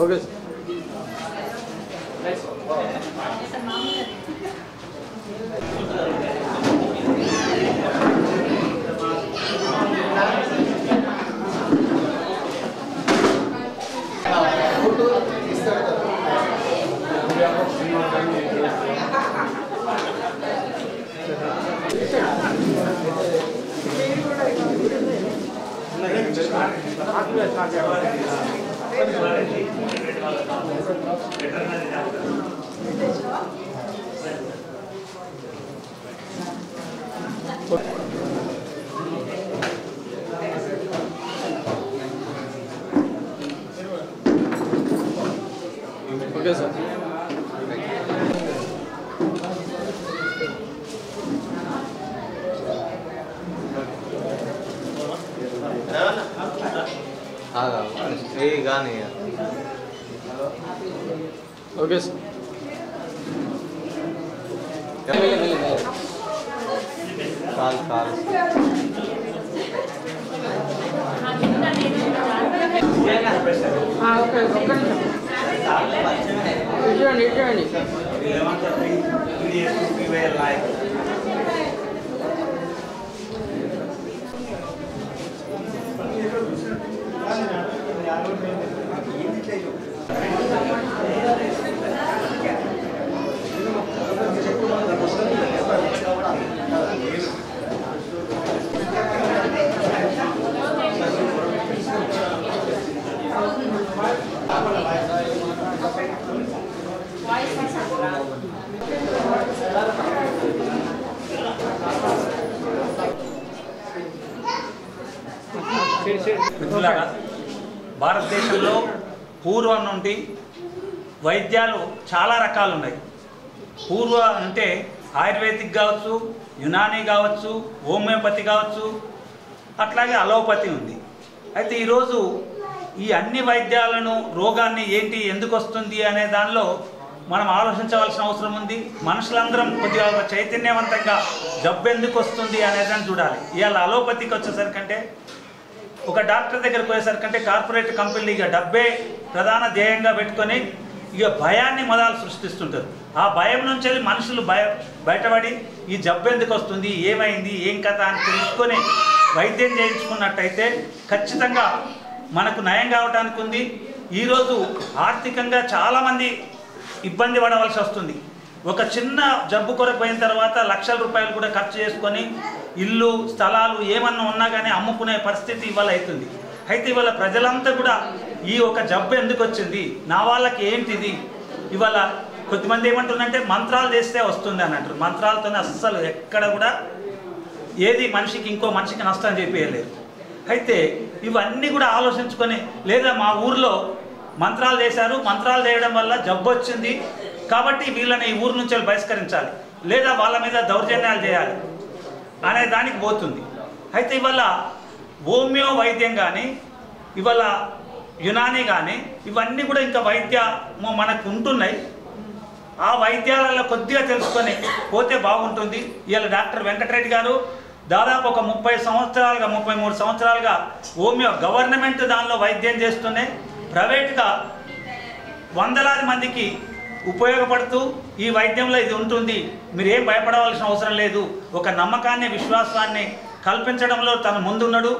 Okay okay sir కానీ okay sir call call okay ఇటువంటి ఇటువంటి మిత్రులారా, భారతదేశంలో పూర్వం నుండి వైద్యాలు చాలా రకాలు ఉన్నాయి. పూర్వ అంటే ఆయుర్వేదిక్ కావచ్చు, యునానీ కావచ్చు, హోమియోపతి కావచ్చు, అట్లాగే అలోపతి ఉంది. అయితే ఈరోజు ఈ అన్ని వైద్యాలను రోగాన్ని ఏంటి ఎందుకు వస్తుంది అనే దానిలో మనం ఆలోచించవలసిన అవసరం ఉంది. మనుషులందరం కొద్దిగా చైతన్యవంతంగా జబ్బు ఎందుకు వస్తుంది అనేదాన్ని చూడాలి. ఇవాళ అలోపతికి వచ్చేసరికంటే ఒక డాక్టర్ దగ్గరికి పోయేసరికంటే కార్పొరేట్ కంపెనీలు ఇక డబ్బే ప్రధాన ధ్యేయంగా పెట్టుకొని ఇక భయాన్ని మొదలు సృష్టిస్తుంటారు. ఆ భయం నుంచి వెళ్ళి మనుషులు బయటపడి ఈ జబ్బు ఎందుకు వస్తుంది, ఏమైంది, ఏం కథ అని తెలుసుకొని వైద్యం చేయించుకున్నట్టయితే ఖచ్చితంగా మనకు నయం కావడానికి ఉంది. ఈరోజు ఆర్థికంగా చాలామంది ఇబ్బంది పడవలసి వస్తుంది. ఒక చిన్న జబ్బు కొరకు పోయిన తర్వాత లక్షల రూపాయలు కూడా ఖర్చు చేసుకొని ఇల్లు స్థలాలు ఏమన్నా ఉన్నా కానీ అమ్ముకునే పరిస్థితి ఇవాళ అవుతుంది. అయితే ఇవాళ ప్రజలంతా కూడా ఈ ఒక జబ్బు ఎందుకు వచ్చింది, నా వాళ్ళకి ఏంటిది, ఇవాళ కొద్దిమంది ఏమంటుందంటే మంత్రాలు చేస్తే వస్తుంది అని అంటారు. మంత్రాలతోనే అస్సలు ఎక్కడ కూడా ఏది మనిషికి ఇంకో మనిషికి నష్టం చెప్పేయలేదు. అయితే ఇవన్నీ కూడా ఆలోచించుకొని, లేదా మా ఊర్లో మంత్రాలు చేశారు, మంత్రాలు చేయడం వల్ల జబ్బు వచ్చింది కాబట్టి వీళ్ళని ఈ ఊరు నుంచి బహిష్కరించాలి, లేదా వాళ్ళ మీద దౌర్జన్యాలు చేయాలి అనే దానికి పోతుంది. అయితే ఇవాళ హోమియో వైద్యం కానీ, ఇవాళ యునానీ కానీ ఇవన్నీ కూడా ఇంకా వైద్యము మనకు ఉంటున్నాయి. ఆ వైద్యాలలో కొద్దిగా తెలుసుకొని పోతే బాగుంటుంది. ఇవాళ డాక్టర్ వెంకటరెడ్డి గారు దాదాపు ఒక 33 సంవత్సరాలుగా హోమియో గవర్నమెంట్ దానిలో వైద్యం చేస్తూనే ప్రైవేట్గా వందలాది మందికి ఉపయోగపడుతూ ఈ వైద్యంలో ఇది ఉంటుంది, మీరు ఏం భయపడవలసిన అవసరం లేదు, ఒక నమ్మకాన్ని విశ్వాసాన్ని కల్పించడంలో తను ముందున్నాడు.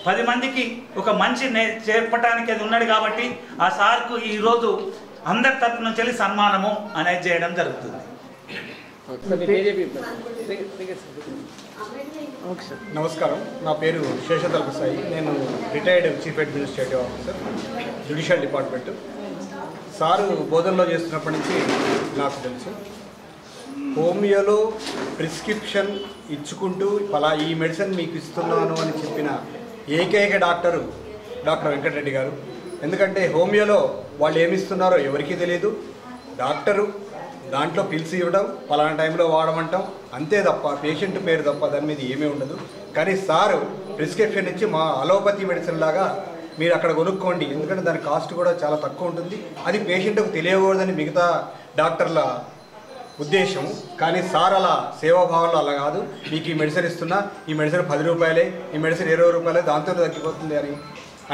10 మందికి ఒక మంచి చేపట్టడానికి అది ఉన్నాడు. కాబట్టి ఆ సార్కు ఈరోజు అందరి తరపు నుంచి వెళ్ళి సన్మానము అనేది చేయడం జరుగుతుంది. నమస్కారం, నా పేరు శేషతల్ప సాయి. నేను retired chief administrative officer, judicial department. Sir బోధనలో చేస్తున్నప్పటి నుంచి నాకు తెలుసు, హోమియోలో ప్రిస్క్రిప్షన్ ఇచ్చుకుంటూ ఈ మెడిసిన్ మీకు ఇస్తున్నాను అని చెప్పిన ఏకైక డాక్టర్ వెంకటరెడ్డి గారు. ఎందుకంటే హోమియోలో వాళ్ళు ఏమిస్తున్నారో ఎవరికీ తెలియదు. డాక్టరు దాంట్లో పిలిచి ఇవ్వడం, పలానా టైంలో వాడమంటాం, అంతే తప్ప పేషెంట్ పేరు తప్ప దాని మీద ఏమీ ఉండదు. కానీ సారు ప్రిస్క్రిప్షన్ ఇచ్చి మా అలోపతి మెడిసిన్ లాగా మీరు అక్కడ కొనుక్కోండి, ఎందుకంటే దాని కాస్ట్ కూడా చాలా తక్కువ ఉంటుంది, అది పేషెంట్కు తెలియకూడదని మిగతా డాక్టర్ల ఉద్దేశం. కానీ సార్ అలా సేవాభావంలో అలా కాదు, మీకు ఈ మెడిసిన్ ఇస్తున్నా, ఈ మెడిసిన్ 10 రూపాయలే, ఈ మెడిసిన్ 20 రూపాయలే, దాంతో తగ్గిపోతుంది అని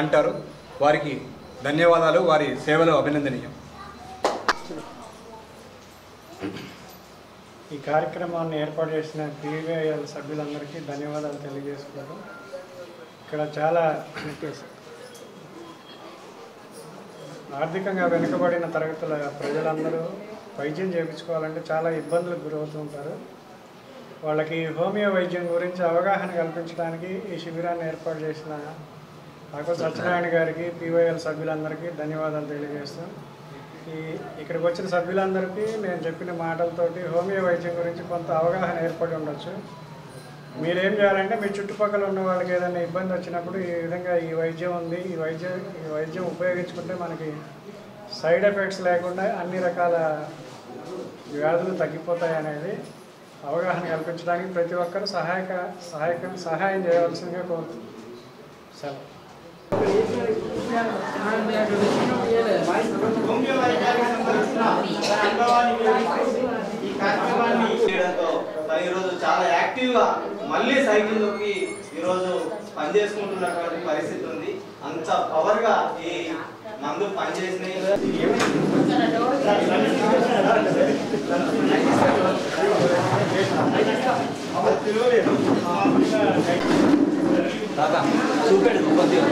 అంటారు. వారికి ధన్యవాదాలు. వారి సేవలు అభినందనీయం. ఈ కార్యక్రమాన్ని ఏర్పాటు చేసిన PVL సభ్యులందరికీ ధన్యవాదాలు తెలియజేసుకుంటూ, ఇక్కడ చాలా ఆర్థికంగా వెనుకబడిన తరగతుల ప్రజలందరూ వైద్యం చేయించుకోవాలంటే చాలా ఇబ్బందులకు గురవుతుంటారు. వాళ్ళకి హోమియో వైద్యం గురించి అవగాహన కల్పించడానికి ఈ శిబిరాన్ని ఏర్పాటు చేసిన డాక్టర్ సత్యనారాయణ గారికి, PVL సభ్యులందరికీ ధన్యవాదాలు తెలియజేస్తాం. ఇక్కడికి వచ్చిన సభ్యులందరికీ నేను చెప్పిన మాటలతోటి హోమియో వైద్యం గురించి కొంత అవగాహన ఏర్పడి ఉండొచ్చు. మీరేం చేయాలంటే మీ చుట్టుపక్కల ఉన్న వాళ్ళకి ఏదైనా ఇబ్బంది వచ్చినప్పుడు ఈ విధంగా ఈ వైద్యం ఉంది, ఈ వైద్యం ఉపయోగించుకుంటే మనకి సైడ్ ఎఫెక్ట్స్ లేకుండా అన్ని రకాల వ్యాధులు తగ్గిపోతాయి అనేది అవగాహన కల్పించడానికి ప్రతి ఒక్కరు సహాయం చేయవలసిందిగా కోరుతున్నాను. సరే. ఈ కార్యక్రమాన్ని చేయడంతో ఈరోజు చాలా యాక్టివ్గా మళ్ళీ సైకిల్లోకి ఈరోజు పనిచేసుకుంటున్నటువంటి పరిస్థితి ఉంది. అంత పవర్గా ఈ మందు పనిచేసినాయి. చూపెడు కొద్దిగా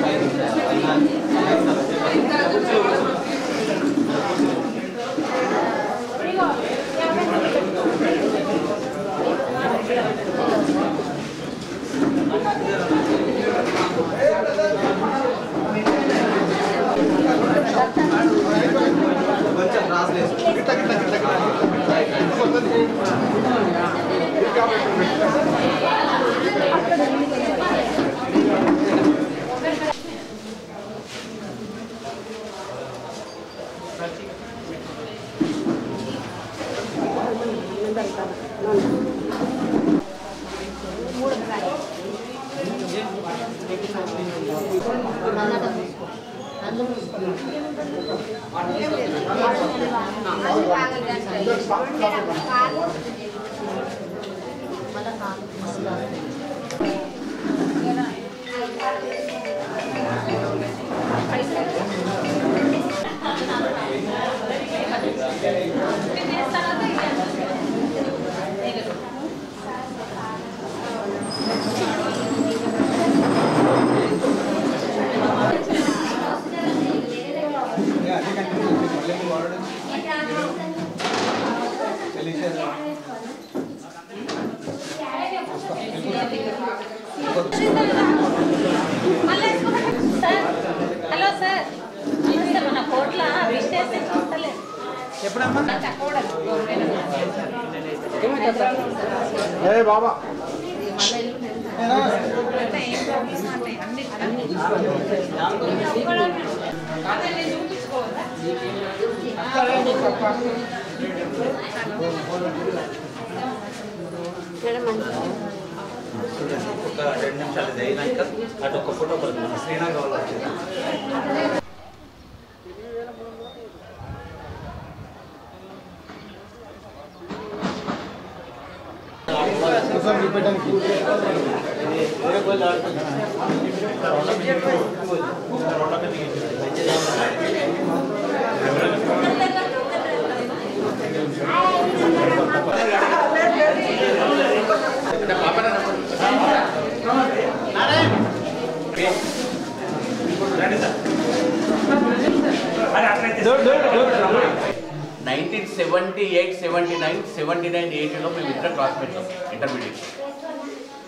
కొంచెం రాసలేదు. హలో సార్, మన కోట్ల విశ్లేషణ చూస్తలేదు ఎప్పుడమ్మా బాబా ఒక 2 నిమిషాలు అయినాక అటు ఒక ఫోటో పడుతుంది. శ్రీనగర్ వాళ్ళు వచ్చింది. నైన్టీన్ 78, 79, 79, 80లో మేము ఇద్దరు క్లాస్మేట్స్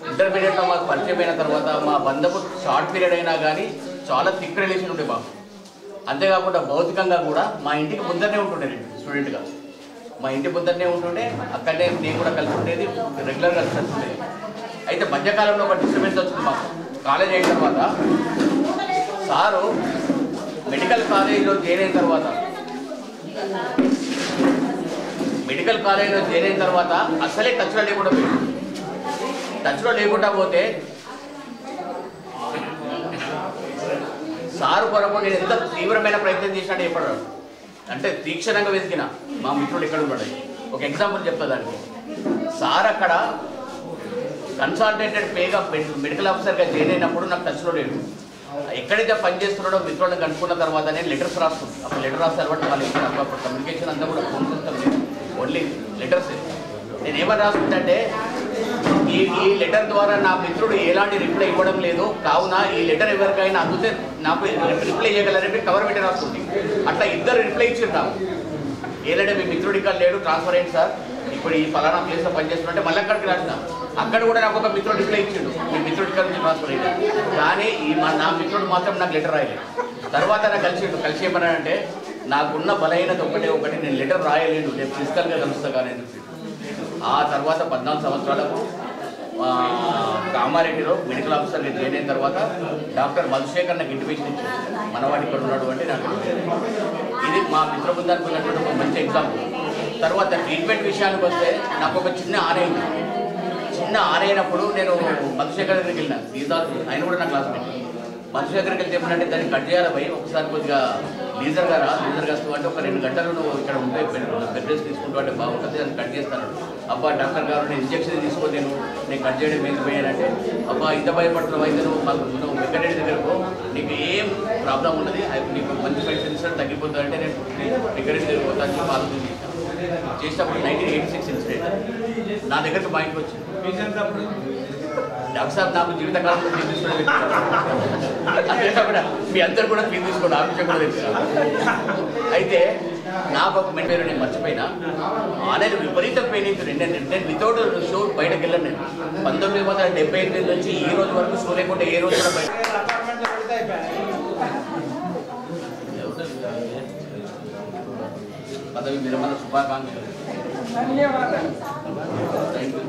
ఇంటర్మీడియట్లో మాకు పరిచయం అయిన తర్వాత మా బంధపు షార్ట్ పీరియడ్ అయినా కానీ చాలా థిక్ రిలేషన్ ఉండే మాకు. అంతేకాకుండా భౌతికంగా కూడా మా ఇంటికి ముందరనే ఉంటుండే స్టూడెంట్గా. మా ఇంటి ముందరనే ఉంటుండే, అక్కడనే నేను కూడా కలిసి ఉండేది, రెగ్యులర్గా కలిసి ఉండేది. అయితే మధ్యకాలంలో ఒక డిస్టర్బెన్స్ వచ్చింది మాకు. కాలేజ్ అయిన తర్వాత సారు మెడికల్ కాలేజీలో జాయిన్ అయిన తర్వాత అసలే టచ్లో లేకుండా పోతే సారు కొరకు నేను ఎంత తీవ్రమైన ప్రయత్నం చేసినా చెప్పాడు. అంటే తీక్షణంగా వెతికిన మా మిత్రుడు ఇక్కడ ఉన్నాడు. ఒక ఎగ్జాంపుల్ చెప్తా దానికి. సార్ అక్కడ కన్సల్టేటెడ్ పేగా మెడికల్ ఆఫీసర్గా జాయిన్ అయినప్పుడు నాకు టచ్లో లేడు. ఎక్కడైతే పని చేస్తున్నాడో మిత్రులను కనుక్కున్న తర్వాత నేను లెటర్స్ రాసుకుంటాను. అప్పుడు లెటర్ రాస్తే అలవాటు వాళ్ళు ఇచ్చిన అప్పుడు కమ్యూనికేషన్ అంతా కూడా ఫోన్ సిస్టమ్ లేదు, ఓన్లీ లెటర్స్. నేను ఏమని రాసుకుంటే ఈ లెటర్ ద్వారా నా మిత్రుడు ఎలాంటి రిప్లై ఇవ్వడం లేదు, కావున ఈ లెటర్ ఎవరికైనా అందుతే నాకు రిప్లై చేయగలరని కవర్ పెట్టి రాసుకుంది. అట్లా ఇద్దరు రిప్లై ఇచ్చింటాము. ఏదంటే మీ మిత్రుడు ఇక్కడ లేడు, ట్రాన్స్ఫర్ అయింది సార్, ఇప్పుడు ఈ ఫలానా ప్లేస్లో పనిచేస్తున్నట్టే మళ్ళీ అక్కడికి రాసిన. అక్కడ కూడా నాకు ఒక మిత్రుడు రిప్లై ఇచ్చిండు, మీ మిత్రుడి ఇక్కడ నుంచి ట్రాన్స్ఫర్ అయ్యాడు. కానీ నా మిత్రుడు మాత్రం నాకు లెటర్ రాయలేదు. తర్వాత నాకు కలిసి ఏమన్నాడంటే నాకున్న బలహీనత ఒకటి నేను లెటర్ రాయలేను, నేను ఫిజికల్గా కలుస్తా కానీ అని చెప్పి. ఆ తర్వాత 14 సంవత్సరాలకు కామారెడ్డిలో మెడికల్ ఆఫీసర్గా జాయిన్ అయిన తర్వాత డాక్టర్ మధుశేఖర్ నాకు ఇంటిమేషన్ ఇచ్చారు, మనవాడు ఇక్కడ ఉన్నాడు అంటే నాకు ఇది మా మిత్ర బృందానికి ఉన్నటువంటి ఒక మంచి ఎగ్జాంపుల్. తర్వాత ట్రీట్మెంట్ విషయానికి వస్తే నాకు ఒక చిన్న ఆనయింది. చిన్న ఆనైనప్పుడు నేను మధుశేఖర్ దగ్గరికి వెళ్ళినా, ఆయన కూడా నా క్లాస్మేట్. మధుశేఖర్కి వెళ్తే చెప్పినట్టే దాన్ని కట్ చేయాలి పోయి ఒకసారి కొద్దిగా లీజర్గా వస్తూ అంటే ఒక 2 గంటలు నువ్వు ఇక్కడ ఉంటే బెడ్ రెస్ట్ తీసుకుంటూ అంటే బాగుంటుంది, దాన్ని కట్ చేస్తాను. అబ్బా డాక్టర్ గారు నేను ఇంజక్షన్ తీసుకో, నేను కట్ చేయడం ఎందుకు పోయానంటే, అబ్బా ఇంత భయపడుతున్నావు అయితే నువ్వు వెంకటరెడ్డి దగ్గరకు నీకు ఏం ప్రాబ్లం ఉన్నది, నీకు మంచి మెడిసిన్ ఇస్తాడు తగ్గిపోతుంది అంటే నేను వెంకటరెడ్డి దగ్గర పోతాను చెప్పి ఆలోచన చేసినప్పుడు 1986 ఇన్సిడెంట్ నా దగ్గరికి మా ఇంటికి వచ్చింది. డాక్టర్ సార్ నాకు జీవితకాలంలో ఫీజు తీసుకోవడం అంతేకాకుండా మీ అందరు కూడా ఫీజు తీసుకోండి, ఆఫీస్ కూడా తెలుసు. అయితే నాకు ఒక పేరు నేను మర్చిపోయినా, ఆనైన విపరీత పెయిన్ అవుతుంది. నేను వితౌట్ షో బయటకు వెళ్ళాను. నేను 1978 నుంచి ఈ రోజు వరకు షో లేకుండా ఏ రోజు కూడా బయట పదవి విరమణ శుభాకాంక్షలు. Thank you.